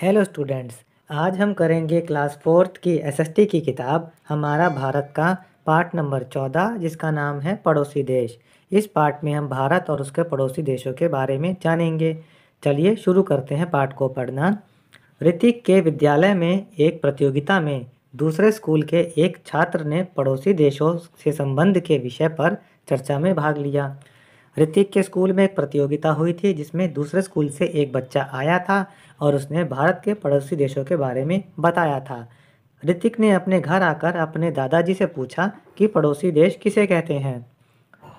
Hello students. आज हम करेंगे क्लास फोर्थ की एसएसटी की किताब हमारा भारत का पार्ट नंबर 14 जिसका नाम है पड़ोसी देश। इस पार्ट में हम भारत और उसके पड़ोसी देशों के बारे में जानेंगे। चलिए शुरू करते हैं पाठ को पढ़ना। ऋतिक के विद्यालय में एक प्रतियोगिता में दूसरे स्कूल के एक छात्र ने पड़ोसी देशों से संबंध के विषय पर चर्चा में भाग लिया। ऋतिक के स्कूल में एक प्रतियोगिता हुई थी जिसमें दूसरे स्कूल से एक बच्चा आया था और उसने भारत के पड़ोसी देशों के बारे में बताया था। ऋतिक ने अपने घर आकर अपने दादाजी से पूछा कि पड़ोसी देश किसे कहते हैं।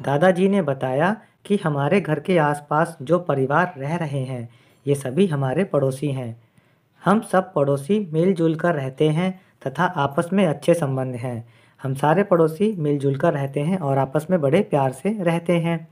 दादाजी ने बताया कि हमारे घर के आसपास जो परिवार रह रहे हैं ये सभी हमारे पड़ोसी हैं। हम सब पड़ोसी मिलजुल कर रहते हैं तथा आपस में अच्छे संबंध हैं। हम सारे पड़ोसी मिलजुल कर रहते हैं और आपस में बड़े प्यार से रहते हैं।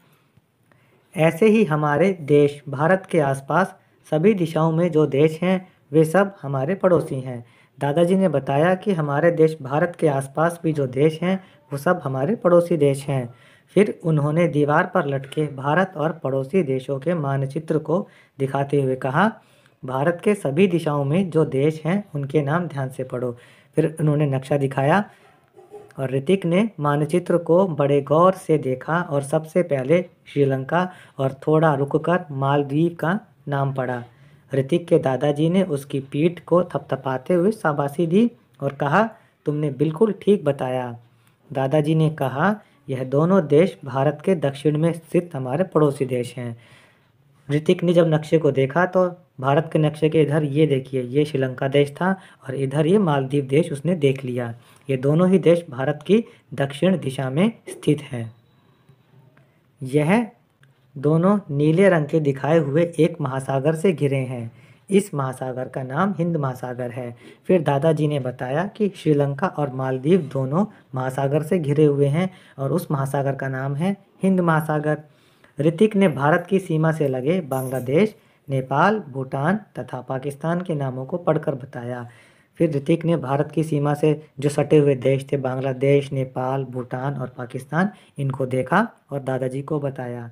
ऐसे ही हमारे देश भारत के आसपास सभी दिशाओं में जो देश हैं वे सब हमारे पड़ोसी हैं। दादाजी ने बताया कि हमारे देश भारत के आसपास भी जो देश हैं वो सब हमारे पड़ोसी देश हैं। फिर उन्होंने दीवार पर लटके भारत और पड़ोसी देशों के मानचित्र को दिखाते हुए कहा, भारत के सभी दिशाओं में जो देश हैं उनके नाम ध्यान से पढ़ो। फिर उन्होंने नक्शा दिखाया और ऋतिक ने मानचित्र को बड़े गौर से देखा और सबसे पहले श्रीलंका और थोड़ा रुककर मालदीव का नाम पढ़ा। ऋतिक के दादाजी ने उसकी पीठ को थपथपाते हुए शाबाशी दी और कहा, तुमने बिल्कुल ठीक बताया। दादाजी ने कहा, यह दोनों देश भारत के दक्षिण में स्थित हमारे पड़ोसी देश हैं। ऋतिक ने जब नक्शे को देखा तो भारत के नक्शे के इधर ये देखिए, ये श्रीलंका देश था और इधर ये मालदीव देश उसने देख लिया। ये दोनों ही देश भारत की दक्षिण दिशा में स्थित हैं। यह दोनों नीले रंग के दिखाए हुए एक महासागर से घिरे हैं। इस महासागर का नाम हिंद महासागर है। फिर दादाजी ने बताया कि श्रीलंका और मालदीव दोनों महासागर से घिरे हुए हैं और उस महासागर का नाम है हिंद महासागर। ऋतिक ने भारत की सीमा से लगे बांग्लादेश, नेपाल, भूटान तथा पाकिस्तान के नामों को पढ़कर बताया। फिर ऋतिक ने भारत की सीमा से जो सटे हुए देश थे बांग्लादेश, नेपाल, भूटान और पाकिस्तान, इनको देखा और दादाजी को बताया।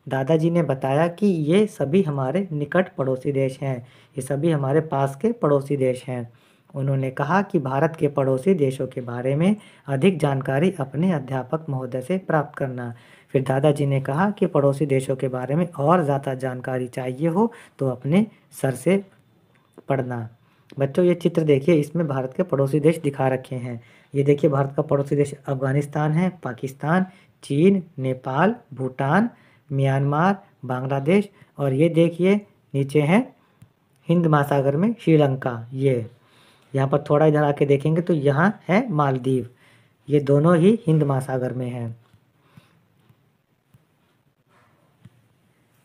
दादाजी ने बताया कि ये सभी हमारे निकट पड़ोसी देश हैं, ये सभी हमारे पास के पड़ोसी देश हैं। उन्होंने कहा कि भारत के पड़ोसी देशों के बारे में अधिक जानकारी अपने अध्यापक महोदय से प्राप्त करना। फिर दादाजी ने कहा कि पड़ोसी देशों के बारे में और ज़्यादा जानकारी चाहिए हो तो अपने सर से पढ़ना। बच्चों ये चित्र देखिए, इसमें भारत के पड़ोसी देश दिखा रखे हैं। ये देखिए भारत का पड़ोसी देश अफगानिस्तान है, पाकिस्तान, चीन, नेपाल, भूटान, म्यांमार, बांग्लादेश और ये देखिए नीचे है हिंद महासागर में श्रीलंका। ये यहाँ पर थोड़ा इधर आके देखेंगे तो यहाँ है मालदीव। ये दोनों ही हिंद महासागर में हैं।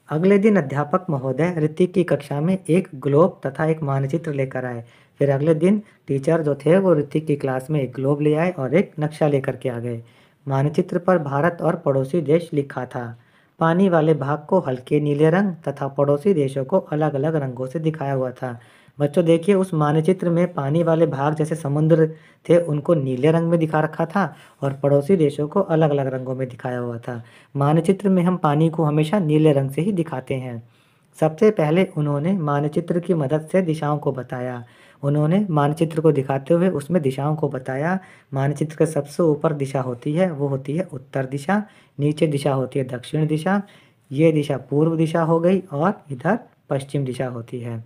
अगले दिन अध्यापक महोदय ऋतिक की कक्षा में एक ग्लोब तथा एक मानचित्र लेकर आए। फिर अगले दिन टीचर जो थे वो ऋतिक की क्लास में एक ग्लोब ले आए और एक नक्शा लेकर के आ गए। मानचित्र पर भारत और पड़ोसी देश लिखा था। पानी वाले भाग को हल्के नीले रंग तथा पड़ोसी देशों को अलग अलग रंगों से दिखाया हुआ था। बच्चों देखिए उस मानचित्र में पानी वाले भाग जैसे समुद्र थे उनको नीले रंग में दिखा रखा था और पड़ोसी देशों को अलग अलग रंगों में दिखाया हुआ था। मानचित्र में हम पानी को हमेशा नीले रंग से ही दिखाते हैं। सबसे पहले उन्होंने मानचित्र की मदद से दिशाओं को बताया। उन्होंने मानचित्र को दिखाते हुए उसमें दिशाओं को बताया। मानचित्र के सबसे ऊपर दिशा होती है वो होती है उत्तर दिशा, नीचे दिशा होती है दक्षिण दिशा, ये दिशा पूर्व दिशा हो गई और इधर पश्चिम दिशा होती है।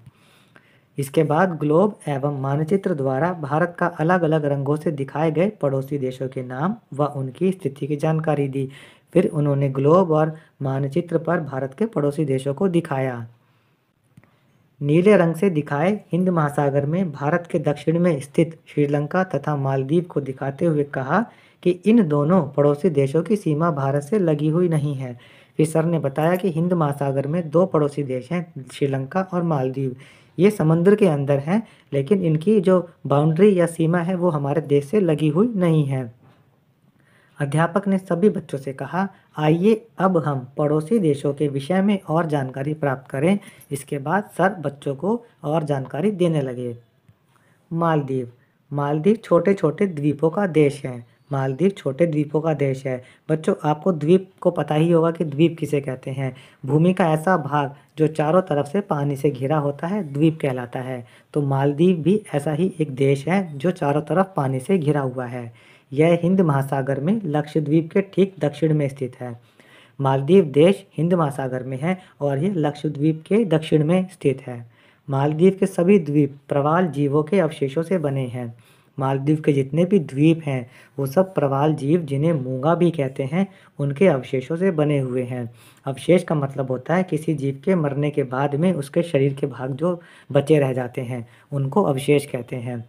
इसके बाद ग्लोब एवं मानचित्र द्वारा भारत का अलग अलग रंगों से दिखाए गए पड़ोसी देशों के नाम व उनकी स्थिति की जानकारी दी। फिर उन्होंने ग्लोब और मानचित्र पर भारत के पड़ोसी देशों को दिखाया। नीले रंग से दिखाए हिंद महासागर में भारत के दक्षिण में स्थित श्रीलंका तथा मालदीव को दिखाते हुए कहा कि इन दोनों पड़ोसी देशों की सीमा भारत से लगी हुई नहीं है। फिर सर ने बताया कि हिंद महासागर में दो पड़ोसी देश हैं, श्रीलंका और मालदीव। ये समुद्र के अंदर हैं लेकिन इनकी जो बाउंड्री या सीमा है वो हमारे देश से लगी हुई नहीं है। अध्यापक ने सभी बच्चों से कहा, आइए अब हम पड़ोसी देशों के विषय में और जानकारी प्राप्त करें। इसके बाद सर बच्चों को और जानकारी देने लगे। मालदीव। मालदीव छोटे छोटे द्वीपों का देश है। मालदीव छोटे द्वीपों का देश है। बच्चों, आपको द्वीप को पता ही होगा कि द्वीप किसे कहते हैं। भूमि का ऐसा भाग जो चारों तरफ से पानी से घिरा होता है द्वीप कहलाता है। तो मालदीव भी ऐसा ही एक देश है जो चारों तरफ पानी से घिरा हुआ है। यह हिंद महासागर में लक्षद्वीप के ठीक दक्षिण में स्थित है। मालदीव देश हिंद महासागर में है और ये लक्षद्वीप के दक्षिण में स्थित है। मालदीव के सभी द्वीप प्रवाल जीवों के अवशेषों से बने हैं। मालदीव के जितने भी द्वीप हैं वो सब प्रवाल जीव, जिन्हें मूंगा भी कहते हैं, उनके अवशेषों से बने हुए हैं। अवशेष का मतलब होता है किसी जीव के मरने के बाद में उसके शरीर के भाग जो बचे रह जाते हैं, उनको अवशेष कहते हैं।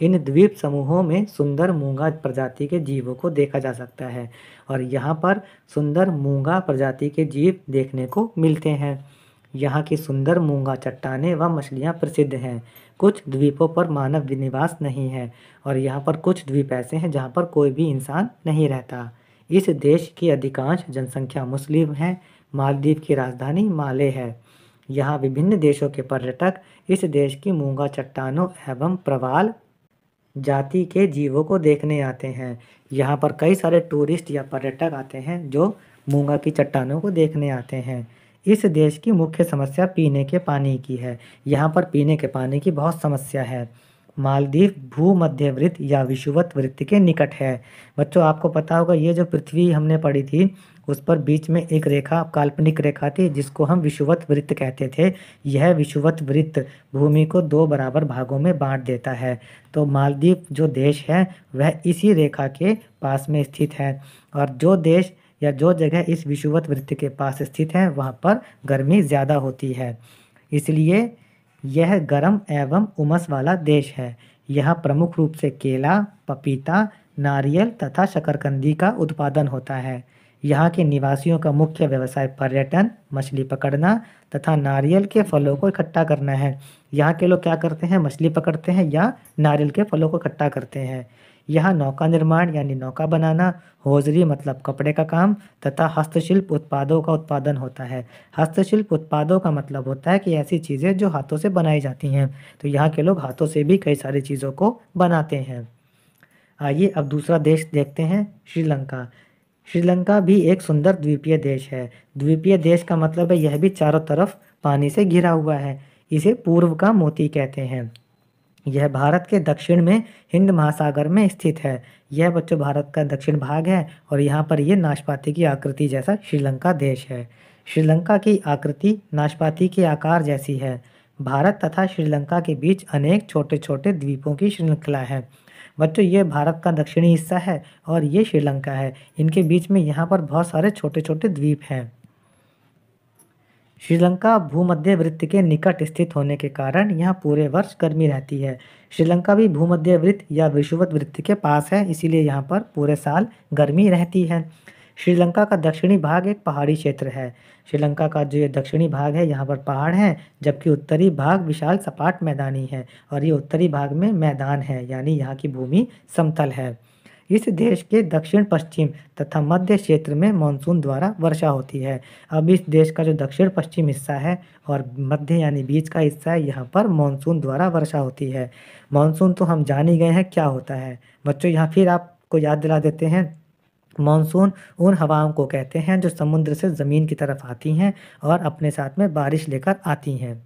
इन द्वीप समूहों में सुंदर मूंगा प्रजाति के जीवों को देखा जा सकता है और यहाँ पर सुंदर मूंगा प्रजाति के जीव देखने को मिलते हैं। यहाँ की सुंदर मूंगा चट्टानें व मछलियाँ प्रसिद्ध हैं। कुछ द्वीपों पर मानव निवास नहीं है और यहाँ पर कुछ द्वीप ऐसे हैं जहाँ पर कोई भी इंसान नहीं रहता। इस देश की अधिकांश जनसंख्या मुस्लिम है। मालदीव की राजधानी माले है। यहाँ विभिन्न देशों के पर्यटक इस देश की मूंगा चट्टानों एवं प्रवाल जाति के जीवों को देखने आते हैं। यहाँ पर कई सारे टूरिस्ट या पर्यटक आते हैं जो मूंगा की चट्टानों को देखने आते हैं। इस देश की मुख्य समस्या पीने के पानी की है। यहाँ पर पीने के पानी की बहुत समस्या है। मालदीव भूमध्यवृत्त या विषुवत वृत्त के निकट है। बच्चों, आपको पता होगा ये जो पृथ्वी हमने पढ़ी थी उस पर बीच में एक रेखा, काल्पनिक रेखा थी जिसको हम विषुवत वृत्त कहते थे। यह विषुवत वृत्त भूमि को 2 बराबर भागों में बांट देता है। तो मालदीव जो देश है वह इसी रेखा के पास में स्थित है और जो देश या जो जगह इस विषुवत वृत्त के पास स्थित है वहाँ पर गर्मी ज़्यादा होती है, इसलिए यह गर्म एवं उमस वाला देश है। यहाँ प्रमुख रूप से केला, पपीता, नारियल तथा शकरकंदी का उत्पादन होता है। यहाँ के निवासियों का मुख्य व्यवसाय पर्यटन, मछली पकड़ना तथा नारियल के फलों को इकट्ठा करना है। यहाँ के लोग क्या करते हैं? मछली पकड़ते हैं या नारियल के फलों को इकट्ठा करते हैं। यहाँ नौका निर्माण यानी नौका बनाना, होजरी मतलब कपड़े का काम तथा हस्तशिल्प उत्पादों का उत्पादन होता है। हस्तशिल्प उत्पादों का मतलब होता है कि ऐसी चीज़ें जो हाथों से बनाई जाती हैं। तो यहाँ के लोग हाथों से भी कई सारी चीज़ों को बनाते हैं। आइए अब दूसरा देश देखते हैं, श्रीलंका। श्रीलंका भी एक सुंदर द्वीपीय देश है। द्वीपीय देश का मतलब है यह भी चारों तरफ पानी से घिरा हुआ है। इसे पूर्व का मोती कहते हैं। यह भारत के दक्षिण में हिंद महासागर में स्थित है। यह बच्चों भारत का दक्षिण भाग है और यहाँ पर यह नाशपाती की आकृति जैसा श्रीलंका देश है। श्रीलंका की आकृति नाशपाती के आकार जैसी है। भारत तथा श्रीलंका के बीच अनेक छोटे छोटे द्वीपों की श्रृंखला है। बच्चों, ये भारत का दक्षिणी हिस्सा है और ये श्रीलंका है। इनके बीच में यहाँ पर बहुत सारे छोटे छोटे द्वीप हैं। श्रीलंका भूमध्य वृत्त के निकट स्थित होने के कारण यहाँ पूरे वर्ष गर्मी रहती है। श्रीलंका भी भूमध्य वृत्त या विषुवत वृत्त के पास है, इसीलिए यहाँ पर पूरे साल गर्मी रहती है। श्रीलंका का दक्षिणी भाग एक पहाड़ी क्षेत्र है। श्रीलंका का जो ये दक्षिणी भाग है यहाँ पर पहाड़ हैं, जबकि उत्तरी भाग विशाल सपाट मैदानी है और ये उत्तरी भाग में मैदान है, यानी यहाँ की भूमि समतल है। इस देश के दक्षिण पश्चिम तथा मध्य क्षेत्र में मानसून द्वारा वर्षा होती है। अब इस देश का जो दक्षिण पश्चिम हिस्सा है और मध्य यानी बीच का हिस्सा है, यहाँ पर मानसून द्वारा वर्षा होती है। मानसून तो हम जान ही गए हैं क्या होता है। बच्चों, यहाँ फिर आपको याद दिला देते हैं। मानसून उन हवाओं को कहते हैं जो समुद्र से ज़मीन की तरफ आती हैं और अपने साथ में बारिश लेकर आती हैं,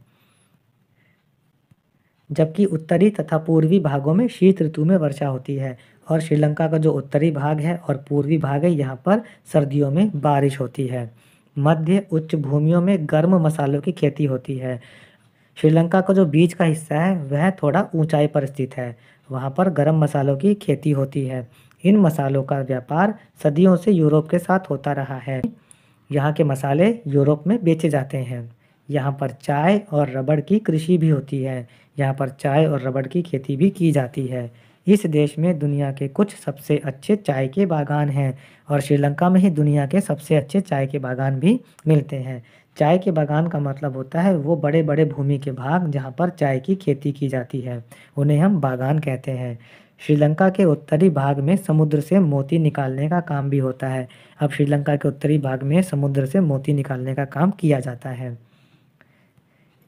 जबकि उत्तरी तथा पूर्वी भागों में शीत ऋतु में वर्षा होती है। और श्रीलंका का जो उत्तरी भाग है और पूर्वी भाग है, यहाँ पर सर्दियों में बारिश होती है। मध्य उच्च भूमियों में गर्म मसालों की खेती होती है। श्रीलंका का जो बीच का हिस्सा है वह थोड़ा ऊंचाई पर स्थित है, वहाँ पर गर्म मसालों की खेती होती है। इन मसालों का व्यापार सदियों से यूरोप के साथ होता रहा है। यहाँ के मसाले यूरोप में बेचे जाते हैं। यहाँ पर चाय और रबड़ की कृषि भी होती है। यहाँ पर चाय और रबड़ की खेती भी की जाती है। इस देश में दुनिया के कुछ सबसे अच्छे चाय के बागान हैं और श्रीलंका में ही दुनिया के सबसे अच्छे चाय के बागान भी मिलते हैं। चाय के बागान का मतलब होता है वो बड़े बड़े भूमि के भाग जहाँ पर चाय की खेती की जाती है, उन्हें हम बागान कहते हैं। श्रीलंका के उत्तरी भाग में समुद्र से मोती निकालने का काम भी होता है। अब श्रीलंका के उत्तरी भाग में समुद्र से मोती निकालने का काम किया जाता है।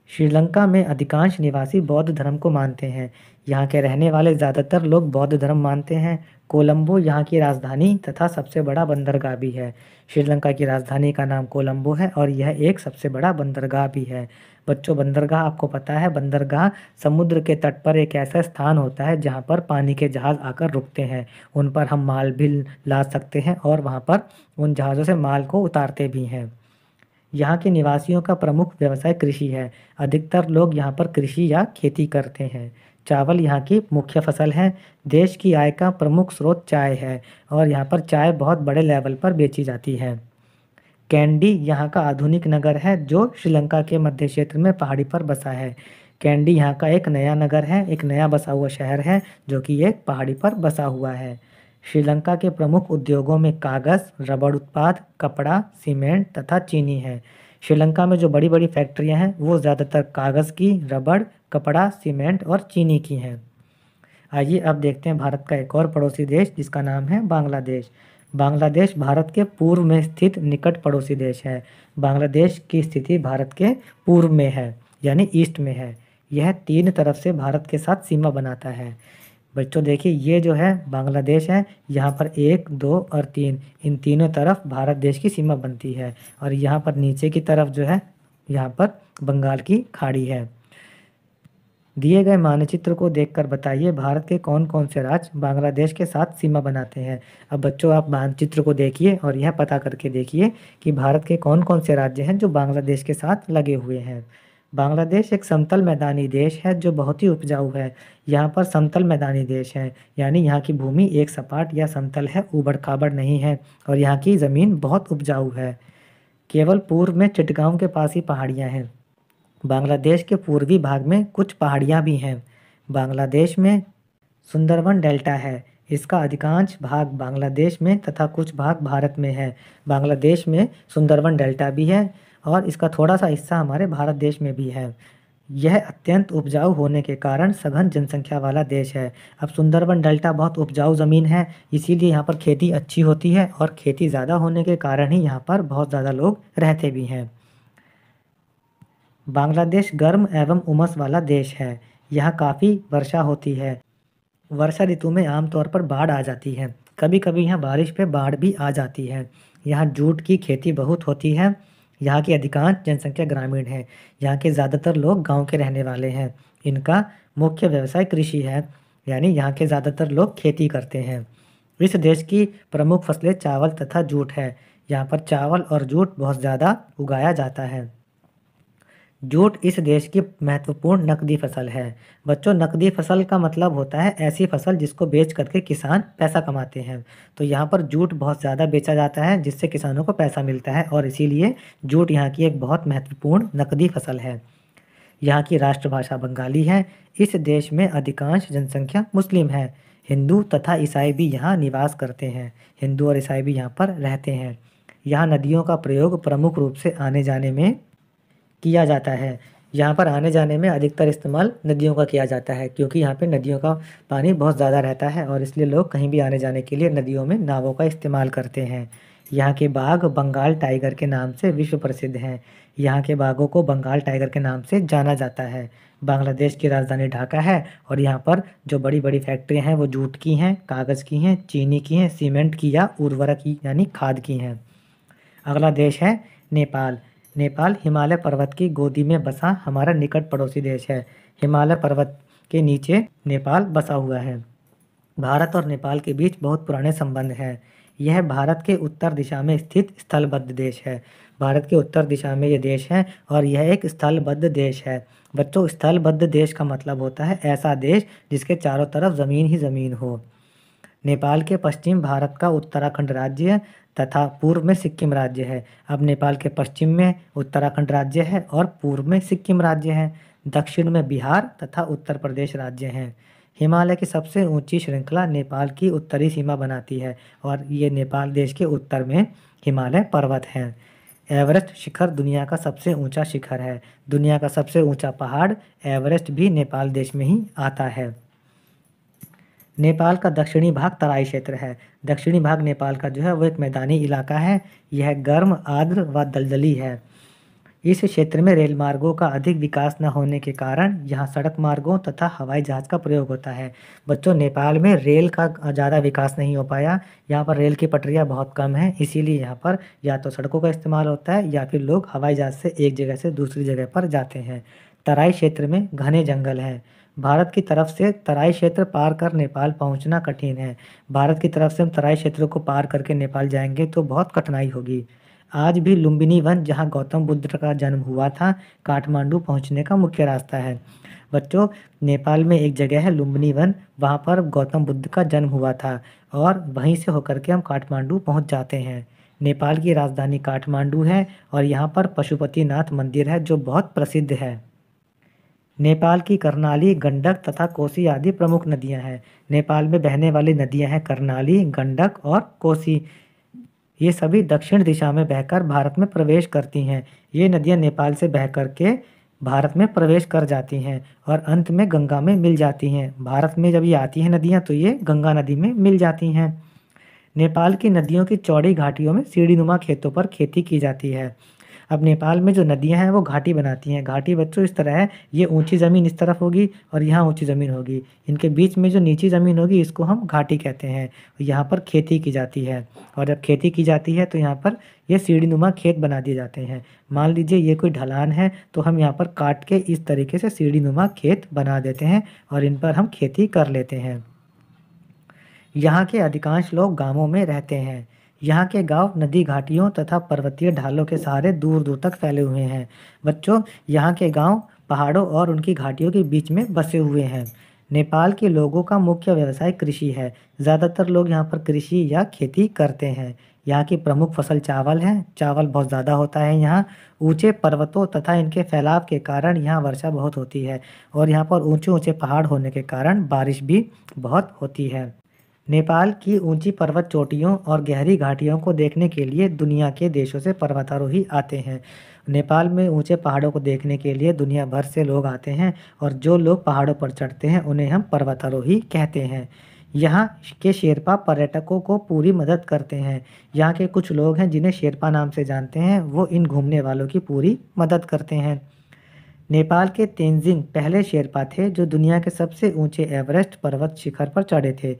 श्रीलंका में अधिकांश निवासी बौद्ध धर्म को मानते हैं। यहाँ के रहने वाले ज़्यादातर लोग बौद्ध धर्म मानते हैं। कोलंबो यहाँ की राजधानी तथा सबसे बड़ा बंदरगाह भी है। श्रीलंका की राजधानी का नाम कोलंबो है और यह एक सबसे बड़ा बंदरगाह भी है। बच्चों, बंदरगाह आपको पता है, बंदरगाह समुद्र के तट पर एक ऐसा स्थान होता है जहाँ पर पानी के जहाज़ आकर रुकते हैं। उन पर हम माल भी लाद सकते हैं और वहाँ पर उन जहाज़ों से माल को उतारते भी हैं। यहाँ के निवासियों का प्रमुख व्यवसाय कृषि है। अधिकतर लोग यहाँ पर कृषि या खेती करते हैं। चावल यहाँ की मुख्य फसल है। देश की आय का प्रमुख स्रोत चाय है और यहाँ पर चाय बहुत बड़े लेवल पर बेची जाती है। कैंडी यहाँ का आधुनिक नगर है जो श्रीलंका के मध्य क्षेत्र में पहाड़ी पर बसा है। कैंडी यहाँ का एक नया नगर है, एक नया बसा हुआ शहर है जो कि एक पहाड़ी पर बसा हुआ है। श्रीलंका के प्रमुख उद्योगों में कागज़, रबड़ उत्पाद, कपड़ा, सीमेंट तथा चीनी है। श्रीलंका में जो बड़ी बड़ी फैक्ट्रियाँ हैं वो ज़्यादातर कागज़ की, रबड़, कपड़ा, सीमेंट और चीनी की हैं। आइए अब देखते हैं भारत का एक और पड़ोसी देश जिसका नाम है बांग्लादेश। बांग्लादेश भारत के पूर्व में स्थित निकट पड़ोसी देश है। बांग्लादेश की स्थिति भारत के पूर्व में है, यानी ईस्ट में है। यह 3 तरफ से भारत के साथ सीमा बनाता है। बच्चों देखिए, ये जो है बांग्लादेश है, यहाँ पर 1, 2 और 3, इन तीनों तरफ भारत देश की सीमा बनती है। और यहाँ पर नीचे की तरफ जो है, यहाँ पर बंगाल की खाड़ी है। दिए गए मानचित्र को देखकर बताइए भारत के कौन कौन से राज्य बांग्लादेश के साथ सीमा बनाते हैं। अब बच्चों, आप मानचित्र को देखिए और यह पता करके देखिए कि भारत के कौन कौन से राज्य हैं जो बांग्लादेश के साथ लगे हुए हैं। बांग्लादेश एक समतल मैदानी देश है जो बहुत ही उपजाऊ है। यहाँ पर समतल मैदानी देश है, यानी यहाँ की भूमि एक सपाट या समतल है, ऊबड़ खाबड़ नहीं है और यहाँ की ज़मीन बहुत उपजाऊ है। केवल पूर्व में चिटगांव के पास ही पहाड़ियाँ हैं। बांग्लादेश के पूर्वी भाग में कुछ पहाड़ियाँ भी हैं। बांग्लादेश में सुंदरवन डेल्टा है। इसका अधिकांश भाग बांग्लादेश में तथा कुछ भाग भारत में है। बांग्लादेश में सुंदरवन डेल्टा भी है और इसका थोड़ा सा हिस्सा हमारे भारत देश में भी है। यह अत्यंत उपजाऊ होने के कारण सघन जनसंख्या वाला देश है। अब सुंदरवन डेल्टा बहुत उपजाऊ ज़मीन है, इसीलिए यहाँ पर खेती अच्छी होती है और खेती ज़्यादा होने के कारण ही यहाँ पर बहुत ज़्यादा लोग रहते भी हैं। बांग्लादेश गर्म एवं उमस वाला देश है। यहाँ काफ़ी वर्षा होती है। वर्षा ऋतु में आमतौर पर बाढ़ आ जाती है। कभी कभी यहाँ बारिश पे बाढ़ भी आ जाती है। यहाँ जूट की खेती बहुत होती है। यहाँ की अधिकांश जनसंख्या ग्रामीण है। यहाँ के ज़्यादातर लोग गांव के रहने वाले हैं। इनका मुख्य व्यवसाय कृषि है, यानी यहाँ के ज़्यादातर लोग खेती करते हैं। इस देश की प्रमुख फसलें चावल तथा जूट है। यहाँ पर चावल और जूट बहुत ज़्यादा उगाया जाता है। जूट इस देश की महत्वपूर्ण नकदी फसल है। बच्चों, नकदी फसल का मतलब होता है ऐसी फसल जिसको बेच करके किसान पैसा कमाते हैं। तो यहाँ पर जूट बहुत ज़्यादा बेचा जाता है जिससे किसानों को पैसा मिलता है और इसीलिए जूट यहाँ की एक बहुत महत्वपूर्ण नकदी फसल है। यहाँ की राष्ट्रभाषा बंगाली है। इस देश में अधिकांश जनसंख्या मुस्लिम है। हिंदू तथा ईसाई भी यहाँ निवास करते हैं। हिंदू और ईसाई भी यहाँ पर रहते हैं। यहाँ नदियों का प्रयोग प्रमुख रूप से आने जाने में किया जाता है। यहाँ पर आने जाने में अधिकतर इस्तेमाल नदियों का किया जाता है क्योंकि यहाँ पे नदियों का पानी बहुत ज़्यादा रहता है और इसलिए लोग कहीं भी आने जाने के लिए नदियों में नावों का इस्तेमाल करते हैं। यहाँ के बाघ बंगाल टाइगर के नाम से विश्व प्रसिद्ध हैं। यहाँ के बाघों को बंगाल टाइगर के नाम से जाना जाता है। बांग्लादेश की राजधानी ढाका है और यहाँ पर जो बड़ी बड़ी फैक्ट्रियाँ हैं वो जूट की हैं, कागज़ की हैं, चीनी की हैं, सीमेंट की या उर्वरक की यानी खाद की हैं। अगला देश है नेपाल। नेपाल हिमालय पर्वत की गोदी में बसा हमारा निकट पड़ोसी देश है। हिमालय पर्वत के नीचे नेपाल बसा हुआ है। भारत और नेपाल के बीच बहुत पुराने संबंध हैं। यह भारत के उत्तर दिशा में स्थित स्थलबद्ध देश है। भारत के उत्तर दिशा में ये देश है और यह एक स्थलबद्ध देश है। बच्चों, स्थलबद्ध देश का मतलब होता है ऐसा देश जिसके चारों तरफ ज़मीन ही ज़मीन हो। नेपाल के पश्चिम भारत का उत्तराखंड राज्य तथा पूर्व में सिक्किम राज्य है। अब नेपाल के पश्चिम में उत्तराखंड राज्य है और पूर्व में सिक्किम राज्य है। दक्षिण में बिहार तथा उत्तर प्रदेश राज्य हैं। हिमालय की सबसे ऊंची श्रृंखला नेपाल की उत्तरी सीमा बनाती है और ये नेपाल देश के उत्तर में हिमालय पर्वत हैं। एवरेस्ट शिखर दुनिया का सबसे ऊंचा शिखर है। दुनिया का सबसे ऊंचा पहाड़ एवरेस्ट भी नेपाल देश में ही आता है। नेपाल का दक्षिणी भाग तराई क्षेत्र है। दक्षिणी भाग नेपाल का जो है वो एक मैदानी इलाका है। यह गर्म, आर्द्र व दलदली है। इस क्षेत्र में रेल मार्गों का अधिक विकास न होने के कारण यहाँ सड़क मार्गों तथा हवाई जहाज़ का प्रयोग होता है। बच्चों, नेपाल में रेल का ज़्यादा विकास नहीं हो पाया। यहाँ पर रेल की पटरियाँ बहुत कम हैं, इसीलिए यहाँ पर या तो सड़कों का इस्तेमाल होता है या फिर लोग हवाई जहाज़ से एक जगह से दूसरी जगह पर जाते हैं। तराई क्षेत्र में घने जंगल हैं। भारत की तरफ से तराई क्षेत्र पार कर नेपाल पहुँचना कठिन है। भारत की तरफ से हम तराई क्षेत्रों को पार करके नेपाल जाएंगे तो बहुत कठिनाई होगी। आज भी लुम्बिनी वन, जहाँ गौतम बुद्ध का जन्म हुआ था, काठमांडू पहुँचने का मुख्य रास्ता है। बच्चों, नेपाल में एक जगह है लुम्बिनी वन, वहाँ पर गौतम बुद्ध का जन्म हुआ था और वहीं से होकर के हम काठमांडू पहुँच जाते हैं। नेपाल की राजधानी काठमांडू है और यहाँ पर पशुपतिनाथ मंदिर है जो बहुत प्रसिद्ध है। नेपाल की कर्णाली, गंडक तथा कोसी आदि प्रमुख नदियाँ हैं। नेपाल में बहने वाली नदियाँ हैं कर्णाली, गंडक और कोसी। ये सभी दक्षिण दिशा में बहकर भारत में प्रवेश करती हैं। ये नदियाँ नेपाल से बह कर के भारत में प्रवेश कर जाती हैं और अंत में गंगा में मिल जाती हैं। भारत में जब ये आती हैं नदियाँ तो ये गंगा नदी में मिल जाती हैं। नेपाल की नदियों की चौड़ी घाटियों में सीढ़ीनुमा खेतों पर खेती की जाती है। अब नेपाल में जो नदियाँ हैं वो घाटी बनाती हैं। घाटी बच्चों इस तरह है, ये ऊंची ज़मीन इस तरफ होगी और यहाँ ऊंची ज़मीन होगी। इनके बीच में जो नीची ज़मीन होगी इसको हम घाटी कहते हैं। यहाँ पर खेती की जाती है और जब खेती की जाती है तो यहाँ पर ये सीढ़ीनुमा खेत बना दिए जाते हैं। मान लीजिए ये कोई ढलान है तो हम यहाँ पर काट के इस तरीके से सीढ़ीनुमा खेत बना देते हैं और इन पर हम खेती कर लेते हैं। यहाँ के अधिकांश लोग गाँवों में रहते हैं। यहाँ के गांव नदी घाटियों तथा पर्वतीय ढालों के सहारे दूर दूर तक फैले हुए हैं। बच्चों, यहाँ के गांव पहाड़ों और उनकी घाटियों के बीच में बसे हुए हैं। नेपाल के लोगों का मुख्य व्यवसाय कृषि है। ज़्यादातर लोग यहाँ पर कृषि या खेती करते हैं। यहाँ की प्रमुख फसल चावल है। चावल बहुत ज़्यादा होता है यहाँ। ऊंचे पर्वतों तथा इनके फैलाव के कारण यहाँ वर्षा बहुत होती है और यहाँ पर ऊंचे ऊंचे पहाड़ होने के कारण बारिश भी बहुत होती है। नेपाल की ऊंची पर्वत चोटियों और गहरी घाटियों को देखने के लिए दुनिया के देशों से पर्वतारोही आते हैं। नेपाल में ऊंचे पहाड़ों को देखने के लिए दुनिया भर से लोग आते हैं और जो लोग पहाड़ों पर चढ़ते हैं उन्हें हम पर्वतारोही कहते हैं। यहाँ के शेरपा पर्यटकों को पूरी मदद करते हैं। यहाँ के कुछ लोग हैं जिन्हें शेरपा नाम से जानते हैं, वो इन घूमने वालों की पूरी मदद करते हैं। नेपाल के तेंजिंग पहले शेरपा थे जो दुनिया के सबसे ऊंचे एवरेस्ट पर्वत शिखर पर चढ़े थे।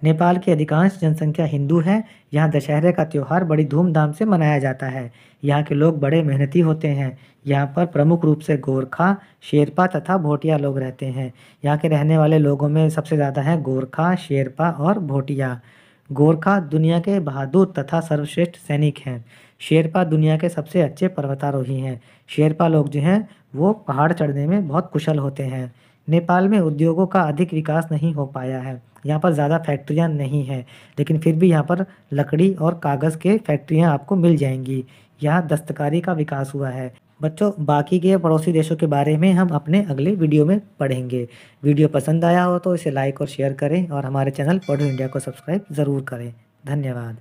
नेपाल की अधिकांश जनसंख्या हिंदू है। यहाँ दशहरे का त्यौहार बड़ी धूमधाम से मनाया जाता है। यहाँ के लोग बड़े मेहनती होते हैं। यहाँ पर प्रमुख रूप से गोरखा, शेरपा तथा भोटिया लोग रहते हैं। यहाँ के रहने वाले लोगों में सबसे ज़्यादा हैं गोरखा, शेरपा और भोटिया। गोरखा दुनिया के बहादुर तथा सर्वश्रेष्ठ सैनिक हैं। शेरपा दुनिया के सबसे अच्छे पर्वतारोही हैं। शेरपा लोग जो हैं वो पहाड़ चढ़ने में बहुत कुशल होते हैं। नेपाल में उद्योगों का अधिक विकास नहीं हो पाया है। यहाँ पर ज़्यादा फैक्ट्रियाँ नहीं हैं, लेकिन फिर भी यहाँ पर लकड़ी और कागज़ के फैक्ट्रियाँ आपको मिल जाएंगी। यहाँ दस्तकारी का विकास हुआ है। बच्चों, बाकी के पड़ोसी देशों के बारे में हम अपने अगले वीडियो में पढ़ेंगे। वीडियो पसंद आया हो तो इसे लाइक और शेयर करें और हमारे चैनल पढ़ो इंडिया को सब्सक्राइब ज़रूर करें। धन्यवाद।